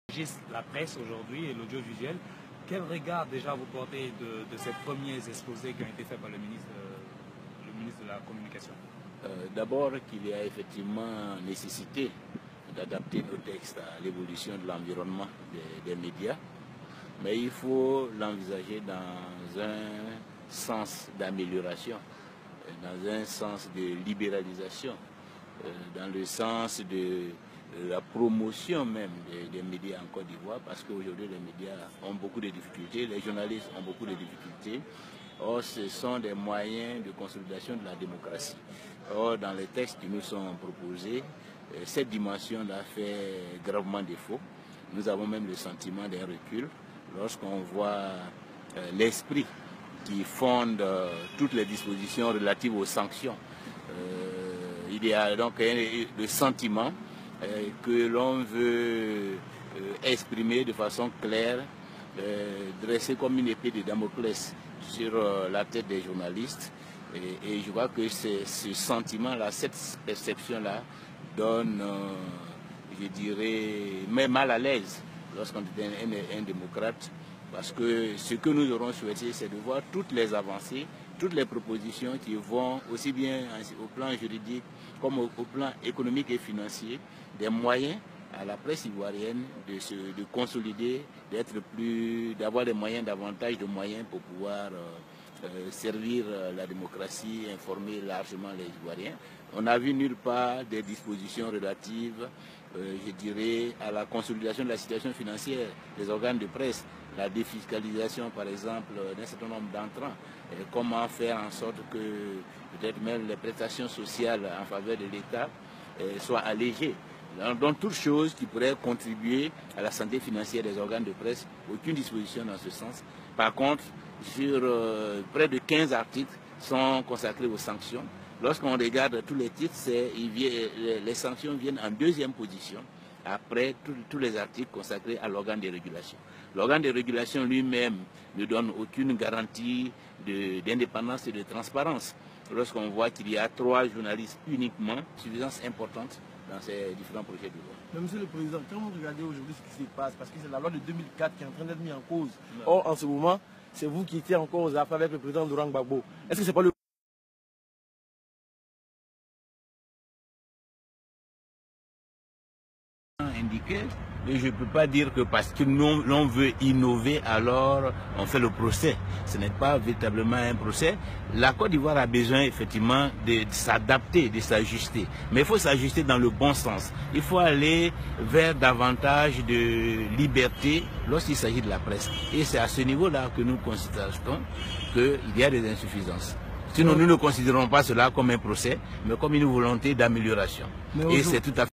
La presse aujourd'hui et l'audiovisuel, quel regard déjà vous portez de ces premiers exposés qui ont été faits par le ministre de la Communication? D'abord qu'il y a effectivement nécessité d'adapter nos textes à l'évolution de l'environnement des médias, mais il faut l'envisager dans un sens d'amélioration, dans un sens de libéralisation, dans le sens de la promotion même des médias en Côte d'Ivoire, parce qu'aujourd'hui les médias ont beaucoup de difficultés, les journalistes ont beaucoup de difficultés. Or, ce sont des moyens de consolidation de la démocratie. Or, dans les textes qui nous sont proposés, cette dimension-là fait gravement défaut. Nous avons même le sentiment d'un recul lorsqu'on voit l'esprit qui fonde toutes les dispositions relatives aux sanctions. Il y a donc le sentiment que l'on veut exprimer de façon claire, dresser comme une épée de Damoclès sur la tête des journalistes. Et je vois que ce sentiment-là, cette perception-là donne, je dirais, même mal à l'aise lorsqu'on est un démocrate, parce que ce que nous aurons souhaité, c'est de voir toutes les avancées, toutes les propositions qui vont aussi bien au plan juridique comme au plan économique et financier, des moyens à la presse ivoirienne de consolider, d'avoir des moyens, davantage de moyens pour pouvoir servir la démocratie, informer largement les Ivoiriens. On n'a vu nulle part des dispositions relatives, je dirais, à la consolidation de la situation financière des organes de presse, la défiscalisation par exemple d'un certain nombre d'entrants, comment faire en sorte que peut-être même les prestations sociales en faveur de l'État soient allégées. Donc toutes choses qui pourraient contribuer à la santé financière des organes de presse, aucune disposition dans ce sens. Par contre, sur près de 15 articles sont consacrés aux sanctions. Lorsqu'on regarde tous les titres, les sanctions viennent en deuxième position, après tous les articles consacrés à l'organe de régulation. L'organe de régulation lui-même ne donne aucune garantie d'indépendance et de transparence. Lorsqu'on voit qu'il y a 3 journalistes uniquement, suffisance importante dans ces différents projets de loi. Mais Monsieur le Président, quand vous regardez aujourd'hui ce qui se passe, parce que c'est la loi de 2004 qui est en train d'être mise en cause. Or, en ce moment, c'est vous qui étiez encore aux affaires avec le président Laurent Gbagbo. Est-ce que c'est pas le indiqué? Et je ne peux pas dire que parce que l'on veut innover, alors on fait le procès. Ce n'est pas véritablement un procès. La Côte d'Ivoire a besoin effectivement de s'adapter, de s'ajuster. Mais il faut s'ajuster dans le bon sens. Il faut aller vers davantage de liberté lorsqu'il s'agit de la presse. Et c'est à ce niveau-là que nous constatons qu'il y a des insuffisances. Sinon, nous ne considérons pas cela comme un procès, mais comme une volonté d'amélioration. Et c'est tout à fait